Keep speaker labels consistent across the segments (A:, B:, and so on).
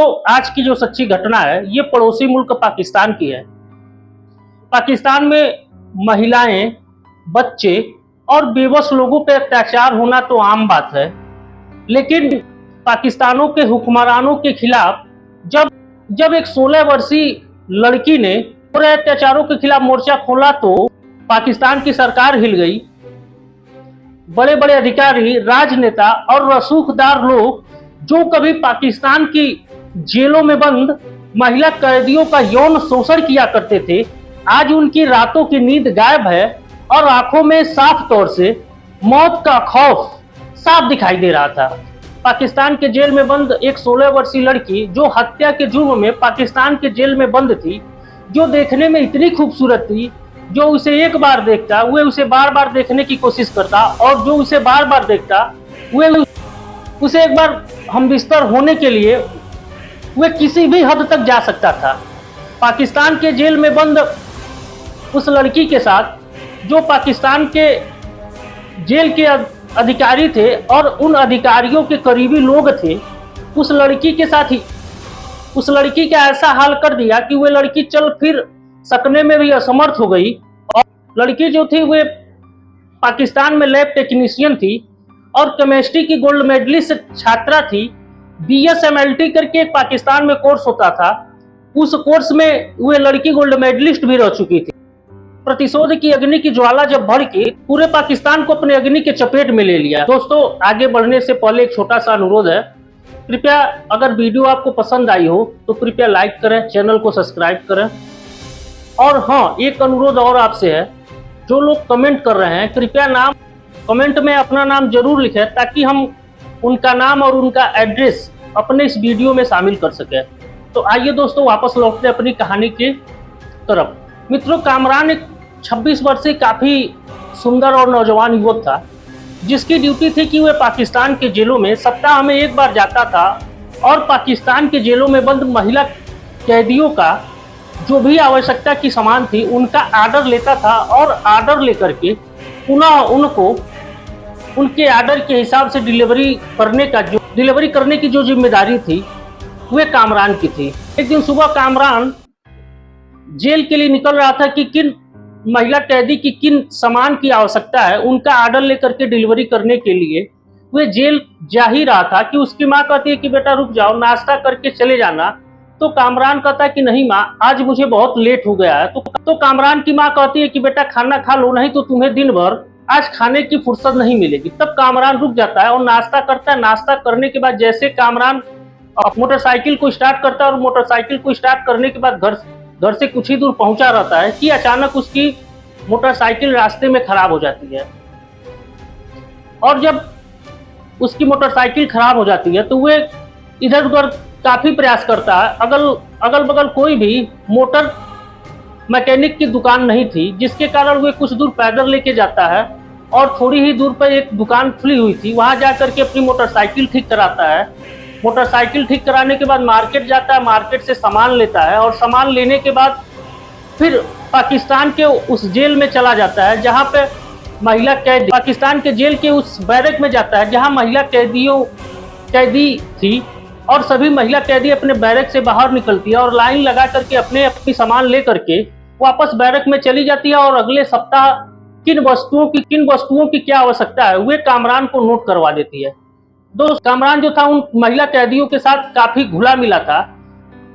A: दोस्तों, आज की जो सच्ची घटना है ये पड़ोसी मुल्क पाकिस्तान की है। पाकिस्तान में महिलाएं, बच्चे और बेबस लोगों पे अत्याचार होना तो आम बात है, लेकिन पाकिस्तानों के हुक्मरानों के खिलाफ जब जब एक 16 वर्षीय लड़की ने पूरे अत्याचारों के खिलाफ मोर्चा खोला तो पाकिस्तान की सरकार हिल गई। बड़े बड़े अधिकारी, राजनेता और रसूखदार लोग जो कभी पाकिस्तान की जेलों में बंद महिला कैदियों का यौन शोषण किया करते थे, आज उनकी रातों की नींद गायब है और आंखों में साफ तौर से मौत का खौफ साफ दिखाई दे रहा था। पाकिस्तान के जेल में बंद एक 16 वर्षीय लड़की जो हत्या के जुर्म में पाकिस्तान के जेल में बंद थी, जो देखने में इतनी खूबसूरत थी, जो उसे एक बार देखता वह उसे बार बार देखने की कोशिश करता, और जो उसे बार बार देखता वह उसे एक बार हमबिस्तर होने के लिए वह किसी भी हद तक जा सकता था। पाकिस्तान के जेल में बंद उस लड़की के साथ जो पाकिस्तान के जेल के अधिकारी थे और उन अधिकारियों के करीबी लोग थे, उस लड़की के साथ ही उस लड़की का ऐसा हाल कर दिया कि वह लड़की चल फिर सकने में भी असमर्थ हो गई। और लड़की जो थी वह पाकिस्तान में लैब टेक्नीशियन थी और केमिस्ट्री की गोल्ड मेडलिस्ट छात्रा थी। BSMLT करके एक पाकिस्तान में कोर्स होता था, उस कोर्स में वह लड़की गोल्ड मेडलिस्ट भी रह चुकी थी। प्रतिशोध की अग्नि की ज्वाला जब भड़की, पूरे पाकिस्तान को अपने अग्नि के चपेट में ले लिया। दोस्तों, आगे बढ़ने से पहले एक छोटा सा अनुरोध है, कृपया अगर वीडियो आपको पसंद आई हो तो कृपया लाइक करें, चैनल को सब्सक्राइब करें। और हाँ, एक अनुरोध और आपसे है, जो लोग कमेंट कर रहे हैं कृपया कमेंट में अपना नाम जरूर लिखें, ताकि हम उनका नाम और उनका एड्रेस अपने इस वीडियो में शामिल कर सकें। तो आइए दोस्तों, वापस लौटते हैं अपनी कहानी की तरफ। मित्रों, कामरान एक 26 वर्षीय काफ़ी सुंदर और नौजवान युवक था, जिसकी ड्यूटी थी कि वह पाकिस्तान के जेलों में सप्ताह में एक बार जाता था और पाकिस्तान के जेलों में बंद महिला कैदियों का जो भी आवश्यकता की सामान थी उनका आर्डर लेता था, और आर्डर लेकर के पुनः उनको उनके आर्डर के हिसाब से डिलीवरी करने की जो जिम्मेदारी थी वह कामरान की थी। एक दिन सुबह कामरान जेल के लिए निकल रहा था कि किन महिला कैदी की किन सामान की आवश्यकता है, उनका आर्डर लेकर के डिलीवरी करने के लिए वह जेल जा ही रहा था कि उसकी माँ कहती है कि बेटा रुक जाओ, नाश्ता करके चले जाना। तो कामरान कहता है कि नहीं माँ, आज मुझे बहुत लेट हो गया है। तो कामरान की माँ कहती है कि बेटा खाना खा लो, नहीं तो तुम्हें दिन भर आज खाने की फुर्सत नहीं मिलेगी। तब कामरान रुक जाता है और नाश्ता करता है। नाश्ता करने के बाद जैसे कामरान मोटरसाइकिल को स्टार्ट करता है और मोटरसाइकिल को स्टार्ट करने के बाद घर से कुछ ही दूर पहुंचा रहता है कि अचानक उसकी मोटरसाइकिल रास्ते में खराब हो जाती है। और जब उसकी मोटरसाइकिल खराब हो जाती है तो वह इधर उधर काफी प्रयास करता है। अगल बगल कोई भी मोटर मैकेनिक की दुकान नहीं थी, जिसके कारण वह कुछ दूर पैदल लेके जाता है और थोड़ी ही दूर पर एक दुकान खुली हुई थी, वहां जाकर के अपनी मोटरसाइकिल ठीक कराता है। मोटरसाइकिल ठीक कराने के बाद मार्केट जाता है, मार्केट से सामान लेता है और सामान लेने के बाद फिर पाकिस्तान के उस जेल में चला जाता है जहां पे महिला कैदी, पाकिस्तान के जेल के उस बैरक में जाता है जहां महिला कैदी थी, और सभी महिला कैदी अपने बैरक से बाहर निकलती है और लाइन लगा करके अपनी सामान ले करके वापस बैरक में चली जाती है। और अगले सप्ताह किन वस्तुओं की क्या आवश्यकता है वे कामरान को नोट करवा देती है। दोस्त, कामरान जो था उन महिला कैदियों के साथ काफी घुला मिला था।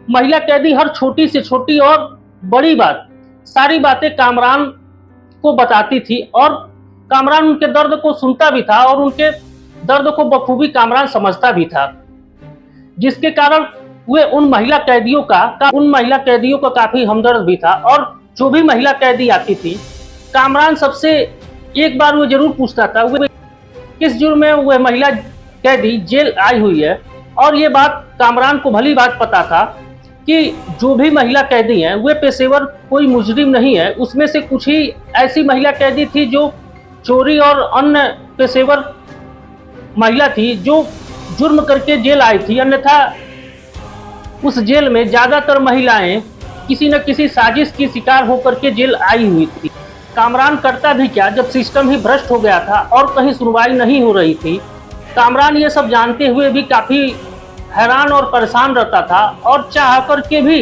A: महिला कैदी हर छोटी से छोटी और बड़ी बात, सारी बातें कामरान को बताती थी, और कामरान उनके दर्द को सुनता भी था और उनके दर्द को बखूबी कामरान समझता भी था, जिसके कारण वे उन महिला कैदियों का काफी हमदर्द भी था। और जो भी महिला कैदी आती थी, कामरान सबसे एक बार वो जरूर पूछता था वे किस जुर्म में वह महिला कैदी जेल आई हुई है। और ये बात कामरान को भली बात पता था कि जो भी महिला कैदी हैं वे पेशेवर कोई मुजरिम नहीं है। उसमें से कुछ ही ऐसी महिला कैदी थी जो चोरी और अन्य पेशेवर महिला थी जो जुर्म करके जेल आई थी, अन्यथा उस जेल में ज्यादातर महिलाएं किसी न किसी साजिश की शिकार होकर के जेल आई हुई थी। कामरान करता भी क्या, जब सिस्टम ही भ्रष्ट हो गया था और कहीं सुनवाई नहीं हो रही थी, कामरान ये सब जानते हुए भी काफी हैरान और परेशान रहता था और चाह करके भी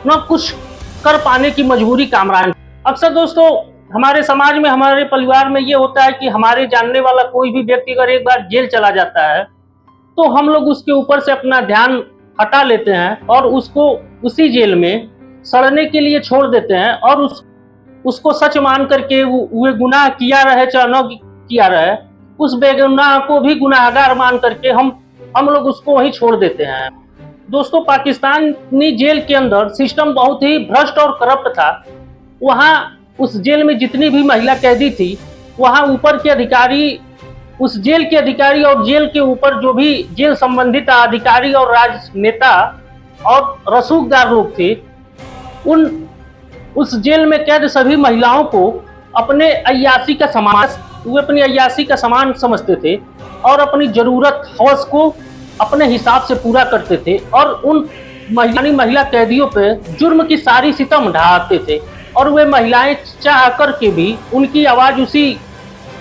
A: न कुछ कर पाने की मजबूरी कामरान। अक्सर दोस्तों हमारे समाज में, हमारे परिवार में ये होता है कि हमारे जानने वाला कोई भी व्यक्ति अगर एक बार जेल चला जाता है तो हम लोग उसके ऊपर से अपना ध्यान हटा लेते हैं और उसको उसी जेल में सड़ने के लिए छोड़ देते हैं और उसको सच मान करके वो गुनाह किया रहे चाहे न किया रहे, उस बेगुनाह को भी गुनाहगार मान करके हम लोग उसको वहीं छोड़ देते हैं। दोस्तों पाकिस्तानी जेल के अंदर सिस्टम बहुत ही भ्रष्ट और करप्ट था। वहाँ उस जेल में जितनी भी महिला कैदी थी, वहाँ ऊपर के अधिकारी, उस जेल के अधिकारी और जेल के ऊपर जो भी जेल संबंधित अधिकारी और राजनेता और रसूखदार लोग थे, उस जेल में कैद सभी महिलाओं को अपने अय्यासी का सामान समझते थे और अपनी जरूरत हवस को अपने हिसाब से पूरा करते थे और उन महिला कैदियों पे जुर्म की सारी सितम ढाते थे और वे महिलाएं चाह कर के भी उनकी आवाज उसी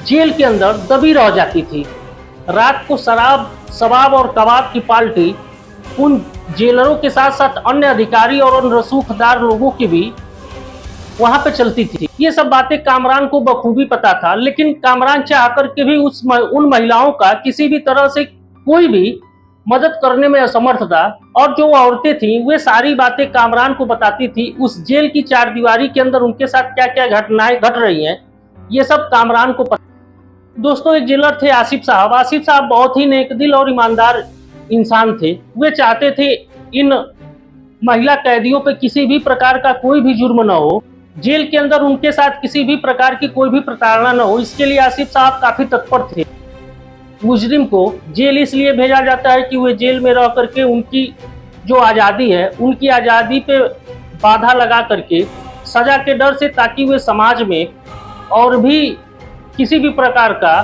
A: जेल के अंदर दबी रह जाती थी। रात को शराब, शबाब और कबाब की पार्टी उन जेलरों के साथ साथ अन्य अधिकारी और उन रसूखदार लोगों की भी वहां पे चलती थी। ये सब बातें कामरान को बखूबी पता था, लेकिन कामरान चाह करके भी उन महिलाओं का किसी भी तरह से कोई भी मदद करने में असमर्थ था और जो औरतें थीं वे सारी बातें कामरान को बताती थी। उस जेल की चार दीवारी के अंदर उनके साथ क्या क्या घटनाएं घट रही हैं, ये सब कामरान को पता। दोस्तों एक जेलर थे आसिफ साहब। आसिफ साहब बहुत ही नेकदिल और ईमानदार इंसान थे। वे चाहते थे इन महिला कैदियों पे किसी भी प्रकार का कोई भी जुर्म न हो, जेल के अंदर उनके साथ किसी भी प्रकार की कोई भी प्रताड़ना न हो। इसके लिए आसिफ साहब काफी तत्पर थे। मुजरिम को जेल इसलिए भेजा जाता है कि वे जेल में रह करके उनकी जो आज़ादी है, उनकी आज़ादी पे बाधा लगा करके सजा के डर से, ताकि वे समाज में और भी किसी भी प्रकार का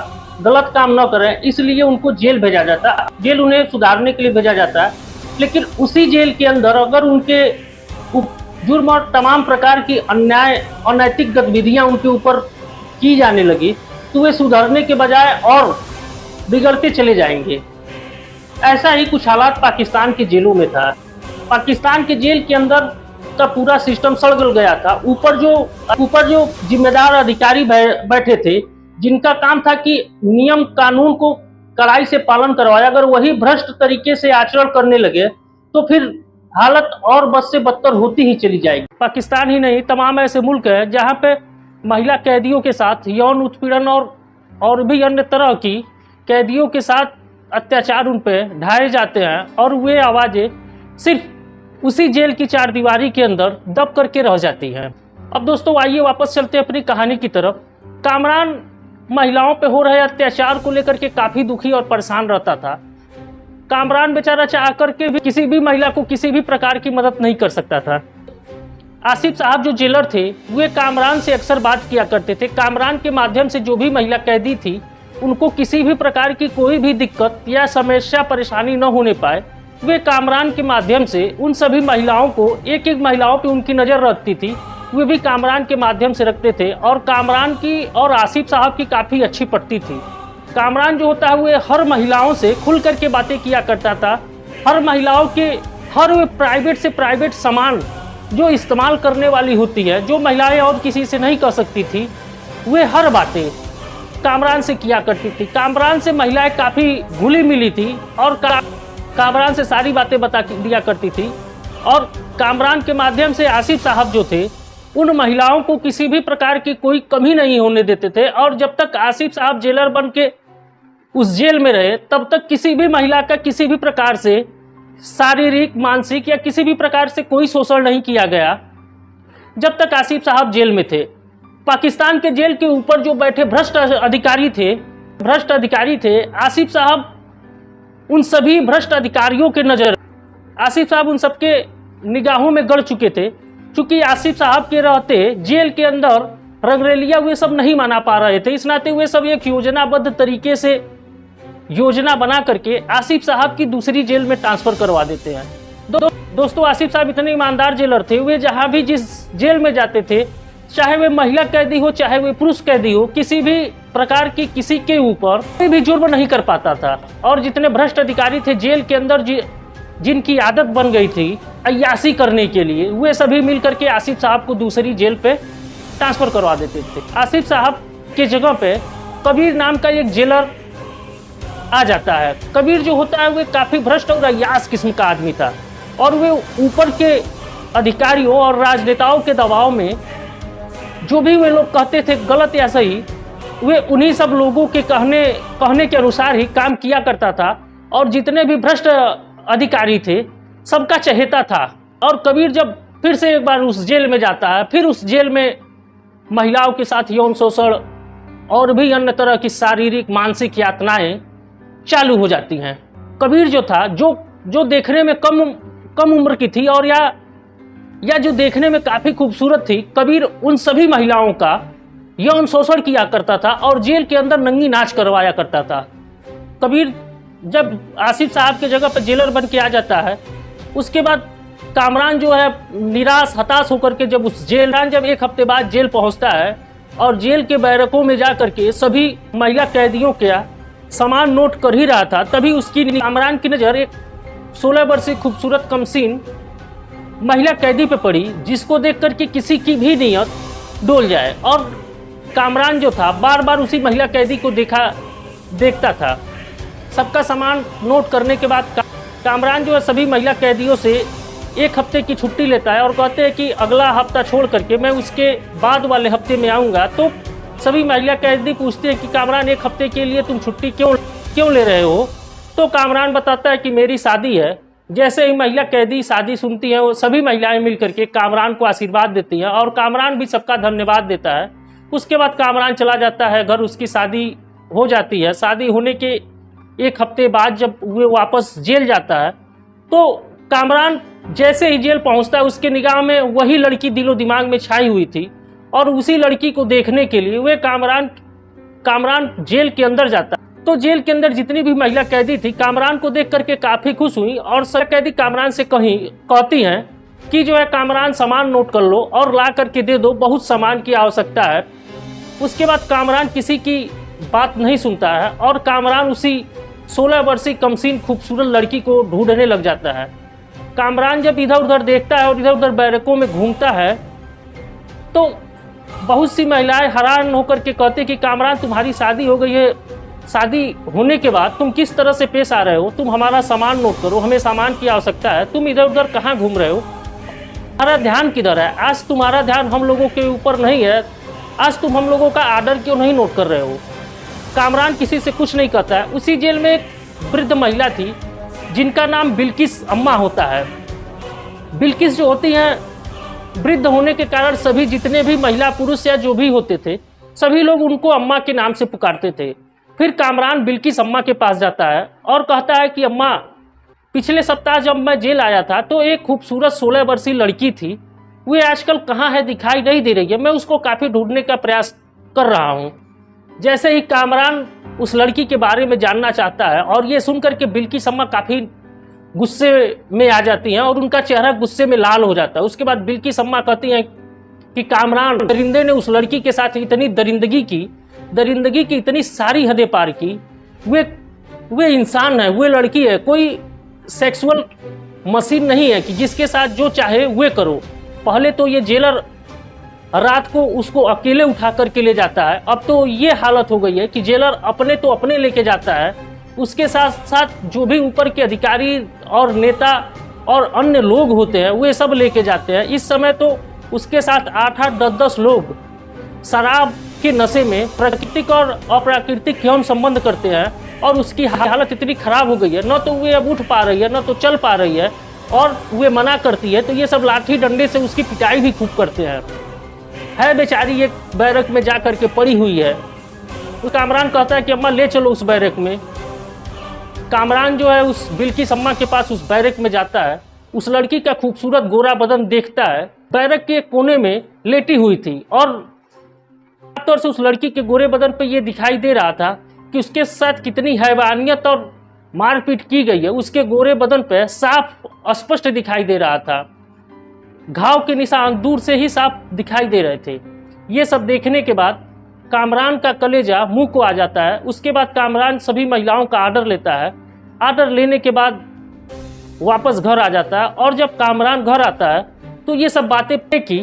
A: गलत काम न करें, इसलिए उनको जेल भेजा जाता है। जेल उन्हें सुधारने के लिए भेजा जाता है। लेकिन उसी जेल के अंदर अगर उनके जुर्म और तमाम प्रकार की अन्याय अनैतिक गतिविधियां उनके ऊपर की जाने लगी तो वे सुधरने के बजाय और बिगड़ते चले जाएंगे। ऐसा ही कुछ हालात पाकिस्तान के जेलों में था। पाकिस्तान के जेल के अंदर का पूरा सिस्टम सड़ गल गया था। ऊपर जो जिम्मेदार अधिकारी बैठे थे, जिनका काम था कि नियम कानून को कड़ाई से पालन करवाया, अगर वही भ्रष्ट तरीके से आचरण करने लगे तो फिर हालत और बद से बदतर होती ही चली जाएगी। पाकिस्तान ही नहीं, तमाम ऐसे मुल्क हैं जहाँ पे महिला कैदियों के साथ यौन उत्पीड़न और भी अन्य तरह की कैदियों के साथ अत्याचार उन पे ढाए जाते हैं और वे आवाज़ें सिर्फ उसी जेल की चार दीवारी के अंदर दब करके रह जाती हैं। अब दोस्तों आइए वापस चलते हैं अपनी कहानी की तरफ। कामरान महिलाओं पे हो रहे अत्याचार को लेकर के काफ़ी दुखी और परेशान रहता था। कामरान बेचारा चाह करके भी किसी भी महिला को किसी भी प्रकार की मदद नहीं कर सकता था। आसिफ साहब जो जेलर थे वे कामरान से अक्सर बात किया करते थे। कामरान के माध्यम से जो भी महिला कैदी थी उनको किसी भी प्रकार की कोई भी दिक्कत या समस्या परेशानी न होने पाए, वे कामरान के माध्यम से उन सभी महिलाओं को, एक एक महिलाओं पे उनकी नज़र रखती थी, वे भी कामरान के माध्यम से रखते थे और कामरान की और आसिफ साहब की काफ़ी अच्छी पड़ती थी। कामरान जो होता है वो हर महिलाओं से खुल करके बातें किया करता था। हर महिलाओं के हर प्राइवेट से प्राइवेट सामान जो इस्तेमाल करने वाली होती है, जो महिलाएं और किसी से नहीं कर सकती थी, वे हर बातें कामरान से किया करती थी। कामरान से महिलाएं काफ़ी घुली मिली थी और कामरान से सारी बातें बता दिया करती थी और कामरान के माध्यम से आसिफ साहब जो थे उन महिलाओं को किसी भी प्रकार की कोई कमी नहीं होने देते थे। और जब तक आसिफ साहब जेलर बन के उस जेल में रहे तब तक किसी भी महिला का किसी भी प्रकार से शारीरिक, मानसिक या किसी भी प्रकार से कोई शोषण नहीं किया गया जब तक आसिफ साहब जेल में थे। पाकिस्तान के जेल के ऊपर जो बैठे भ्रष्ट अधिकारी थे, आसिफ साहब उन सभी भ्रष्ट अधिकारियों के नज़र, आसिफ साहब उन सबके निगाहों में गड़ चुके थे। चूँकि आसिफ साहब के रहते जेल के अंदर रंगरेलिया वे सब नहीं मना पा रहे थे, इस नाते वे सब एक योजनाबद्ध तरीके से योजना बना करके आसिफ साहब की दूसरी जेल में ट्रांसफ़र करवा देते हैं। दोस्तों आसिफ साहब इतने ईमानदार जेलर थे, वे जहाँ भी जिस जेल में जाते थे, चाहे वे महिला कैदी हो चाहे वे पुरुष कैदी हो, किसी भी प्रकार की किसी के ऊपर कोई भी जुर्म नहीं कर पाता था। और जितने भ्रष्ट अधिकारी थे जेल के अंदर, जिनकी आदत बन गई थी अय्याशी करने के लिए, वे सभी मिलकर के आसिफ साहब को दूसरी जेल पे ट्रांसफ़र करवा देते थे। आसिफ साहब के जगह पे कबीर नाम का एक जेलर आ जाता है। कबीर जो होता है वे काफ़ी भ्रष्ट और अय्याश किस्म का आदमी था और वे ऊपर के अधिकारियों और राजनेताओं के दबाव में जो भी वे लोग कहते थे गलत या सही, वे उन्हीं सब लोगों के कहने के अनुसार ही काम किया करता था और जितने भी भ्रष्ट अधिकारी थे सबका चहेता था। और कबीर जब फिर से एक बार उस जेल में जाता है, फिर उस जेल में महिलाओं के साथ यौन शोषण और भी अन्य तरह की शारीरिक मानसिक यातनाएं चालू हो जाती हैं। कबीर जो था जो देखने में कम उम्र की थी और या जो देखने में काफ़ी खूबसूरत थी, कबीर उन सभी महिलाओं का यौन शोषण किया करता था और जेल के अंदर नंगी नाच करवाया करता था। कबीर जब आसिफ साहब के जगह पर जेलर बन के आ जाता है, उसके बाद कामरान जो है निराश हताश होकर के जब जब एक हफ्ते बाद जेल पहुंचता है और जेल के बैरकों में जा करके सभी महिला कैदियों के सामान नोट कर ही रहा था, तभी उसकी कामरान की नज़र एक 16 वर्षीय खूबसूरत कमसीन महिला कैदी पे पड़ी, जिसको देख करके किसी की भी नीयत डोल जाए। और कामरान जो था बार बार उसी महिला कैदी को देखता था। सबका सामान नोट करने के बाद कामरान जो है सभी महिला कैदियों से एक हफ्ते की छुट्टी लेता है और कहते हैं कि अगला हफ्ता छोड़ करके मैं उसके बाद वाले हफ्ते में आऊँगा। तो सभी महिला कैदी पूछते हैं कि कामरान एक हफ्ते के लिए तुम छुट्टी क्यों ले रहे हो? तो कामरान बताता है कि मेरी शादी है। जैसे ही महिला कैदी शादी सुनती है, वो सभी महिलाएं मिलकर के कामरान को आशीर्वाद देती हैं और कामरान भी सबका धन्यवाद देता है। उसके बाद कामरान चला जाता है घर, उसकी शादी हो जाती है। शादी होने के एक हफ्ते बाद जब वो वापस जेल जाता है तो कामरान जैसे ही जेल पहुंचता है, उसके निगाह में वही लड़की दिलो दिमाग में छाई हुई थी और उसी लड़की को देखने के लिए वे कामरान जेल के अंदर जाता है। तो जेल के अंदर जितनी भी महिला कैदी थी कामरान को देख करके काफ़ी खुश हुई और सब कैदी कामरान से कहती हैं कि जो है कामरान सामान नोट कर लो और ला करके दे दो, बहुत सामान की आवश्यकता है। उसके बाद कामरान किसी की बात नहीं सुनता है और कामरान उसी 16 वर्षीय कमसीन खूबसूरत लड़की को ढूंढने लग जाता है। कामरान जब इधर उधर देखता है और इधर उधर बैरकों में घूमता है तो बहुत सी महिलाएं हैरान होकर के कहते कि कामरान तुम्हारी शादी हो गई है, शादी होने के बाद तुम किस तरह से पेश आ रहे हो? तुम हमारा सामान नोट करो, हमें सामान की आवश्यकता है, तुम इधर उधर कहाँ घूम रहे हो? तुम्हारा ध्यान किधर है? आज तुम्हारा ध्यान हम लोगों के ऊपर नहीं है, आज तुम हम लोगों का आर्डर क्यों नहीं नोट कर रहे हो? कामरान किसी से कुछ नहीं कहता है। उसी जेल में एक वृद्ध महिला थी जिनका नाम बिल्किस अम्मा होता है। बिल्किस जो होती हैं, वृद्ध होने के कारण सभी जितने भी महिला पुरुष या जो भी होते थे सभी लोग उनको अम्मा के नाम से पुकारते थे। फिर कामरान बिल्किस अम्मा के पास जाता है और कहता है कि अम्मा, पिछले सप्ताह जब मैं जेल आया था तो एक खूबसूरत 16 वर्षीय लड़की थी, वे आजकल कहाँ है, दिखाई नहीं दे रही है, मैं उसको काफ़ी ढूंढने का प्रयास कर रहा हूँ। जैसे ही कामरान उस लड़की के बारे में जानना चाहता है और ये सुनकर के बिल्किस अम्मा काफ़ी गुस्से में आ जाती हैं और उनका चेहरा गुस्से में लाल हो जाता है। उसके बाद बिल्किस अम्मा कहती हैं कि कामरान दरिंदे ने उस लड़की के साथ इतनी दरिंदगी की इतनी सारी हदें पार की, वे इंसान है, वे लड़की है, कोई सेक्सुअल मशीन नहीं है कि जिसके साथ जो चाहे वे करो। पहले तो ये जेलर रात को उसको अकेले उठा करके ले जाता है, अब तो ये हालत हो गई है कि जेलर अपने लेके जाता है, उसके साथ साथ जो भी ऊपर के अधिकारी और नेता और अन्य लोग होते हैं वे सब लेके जाते हैं। इस समय तो उसके साथ 8-8, 10-10 लोग शराब के नशे में प्राकृतिक और अप्राकृतिक यौन संबंध करते हैं और उसकी हालत इतनी खराब हो गई है, न तो वे अब उठ पा रही है, न तो चल पा रही है और वे मना करती है तो ये सब लाठी डंडे से उसकी पिटाई भी खूब करते हैं। है बेचारी एक बैरक में जा करके पड़ी हुई है। उस कामरान कहता है कि अम्मा ले चलो उस बैरक में। कामरान जो है उस बिल्किस अम्मा के पास उस बैरक में जाता है, उस लड़की का खूबसूरत गोरा बदन देखता है, बैरक के कोने में लेटी हुई थी और तौर से उस लड़की के गोरे बदन पे ये दिखाई दे रहा था कि उसके साथ कितनी हैवानियत और मारपीट की गई है। उसके गोरे बदन पे साफ स्पष्ट दिखाई दे रहा था, घाव के निशान दूर से ही साफ दिखाई दे रहे थे। ये सब देखने के बाद कामरान का कलेजा मुंह को आ जाता है। उसके बाद कामरान सभी महिलाओं का आर्डर लेता है। आर्डर लेने के बाद वापस घर आ जाता है। और जब कामरान घर आता है तो ये सब बातें की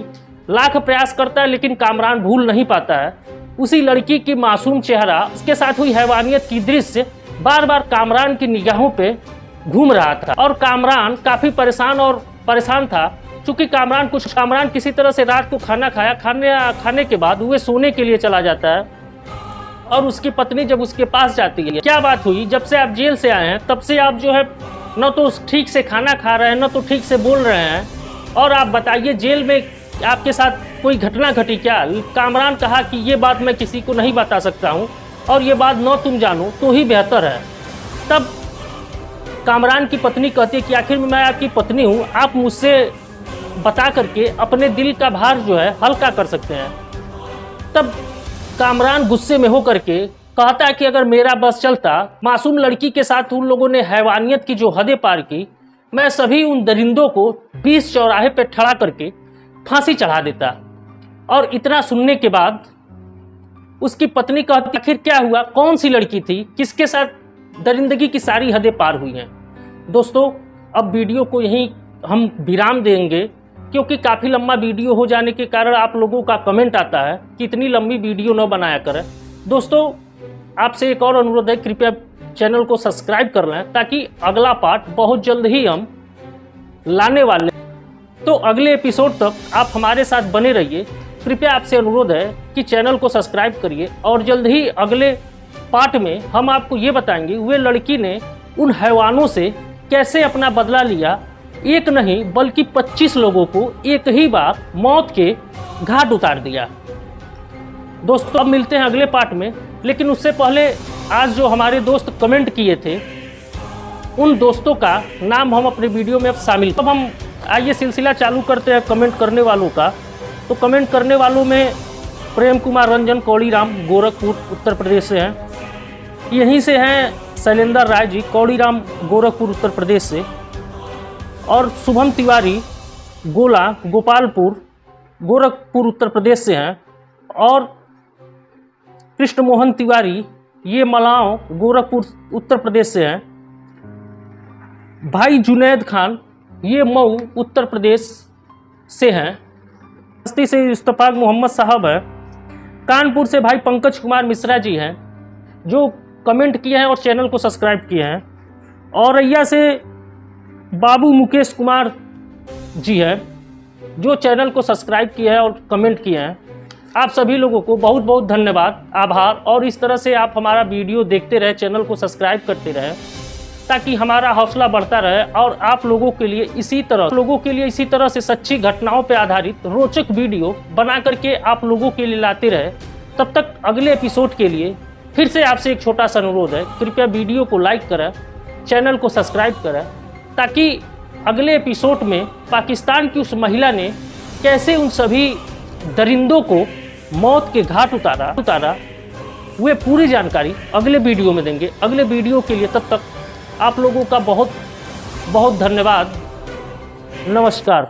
A: लाख प्रयास करता है, लेकिन कामरान भूल नहीं पाता है। उसी लड़की की मासूम चेहरा, उसके साथ हुई हैवानियत की दृश्य बार बार कामरान की निगाहों पे घूम रहा था और कामरान काफ़ी परेशान था। चूँकि कामरान किसी तरह से रात को खाना खाया, खाने के बाद वह सोने के लिए चला जाता है और उसकी पत्नी जब उसके पास जाती है, क्या बात हुई, जब से आप जेल से आए हैं तब से आप जो है न तो ठीक से खाना खा रहे हैं, न तो ठीक से बोल रहे हैं, और आप बताइए जेल में आपके साथ कोई घटना घटी क्या? कामरान कहा कि ये बात मैं किसी को नहीं बता सकता हूँ और ये बात न तुम जानो तो ही बेहतर है। तब कामरान की पत्नी कहती है कि आखिर मैं आपकी पत्नी हूँ, आप मुझसे बता करके अपने दिल का भार जो है हल्का कर सकते हैं। तब कामरान गुस्से में होकर के कहता है कि अगर मेरा बस चलता, मासूम लड़की के साथ उन लोगों ने हैवानियत की जो हदें पार की, मैं सभी उन दरिंदों को 20 चौराहे पे खड़ा करके फांसी चढ़ा देता। और इतना सुनने के बाद उसकी पत्नी कहती आखिर क्या हुआ, कौन सी लड़की थी, किसके साथ दरिंदगी की सारी हदें पार हुई हैं। दोस्तों, अब वीडियो को यहीं हम विराम देंगे, क्योंकि काफ़ी लंबा वीडियो हो जाने के कारण आप लोगों का कमेंट आता है कि इतनी लंबी वीडियो न बनाया करें। दोस्तों, आपसे एक और अनुरोध है, कृपया चैनल को सब्सक्राइब कर लें ताकि अगला पार्ट बहुत जल्द ही हम लाने वाले। तो अगले एपिसोड तक आप हमारे साथ बने रहिए। कृपया आपसे अनुरोध है कि चैनल को सब्सक्राइब करिए और जल्द ही अगले पार्ट में हम आपको ये बताएंगे वे लड़की ने उन हैवानों से कैसे अपना बदला लिया। एक नहीं बल्कि 25 लोगों को एक ही बार मौत के घाट उतार दिया। दोस्तों, अब मिलते हैं अगले पार्ट में, लेकिन उससे पहले आज जो हमारे दोस्त कमेंट किए थे उन दोस्तों का नाम हम अपने वीडियो में अब शामिल। अब हम आइए सिलसिला चालू करते हैं कमेंट करने वालों का। तो कमेंट करने वालों में प्रेम कुमार रंजन कौड़ीराम गोरखपुर उत्तर प्रदेश से हैं, यहीं से हैं शैलेंद्र राय जी कौड़ीराम गोरखपुर उत्तर प्रदेश से, और शुभम तिवारी गोला गोपालपुर गोरखपुर उत्तर प्रदेश से हैं, और कृष्ण मोहन तिवारी ये मलाव गोरखपुर उत्तर प्रदेश से हैं। भाई जुनैद खान ये मऊ उत्तर प्रदेश से हैं। बस्ती से इस्तफाक मोहम्मद साहब है। कानपुर से भाई पंकज कुमार मिश्रा जी हैं जो कमेंट किए हैं और चैनल को सब्सक्राइब किए हैं। औरैया से बाबू मुकेश कुमार जी हैं जो चैनल को सब्सक्राइब किया है और कमेंट किए हैं। आप सभी लोगों को बहुत बहुत धन्यवाद, आभार। और इस तरह से आप हमारा वीडियो देखते रहे, चैनल को सब्सक्राइब करते रहें ताकि हमारा हौसला बढ़ता रहे और आप लोगों के लिए इसी तरह से सच्ची घटनाओं पर आधारित रोचक वीडियो बना करके आप लोगों के लिए लाते रहे। तब तक अगले एपिसोड के लिए फिर से आपसे एक छोटा सा अनुरोध है, कृपया वीडियो को लाइक करें, चैनल को सब्सक्राइब करें, ताकि अगले एपिसोड में पाकिस्तान की उस महिला ने कैसे उन सभी दरिंदों को मौत के घाट उतारा वे पूरी जानकारी अगले वीडियो में देंगे। अगले वीडियो के लिए तब तक आप लोगों का बहुत बहुत धन्यवाद। नमस्कार।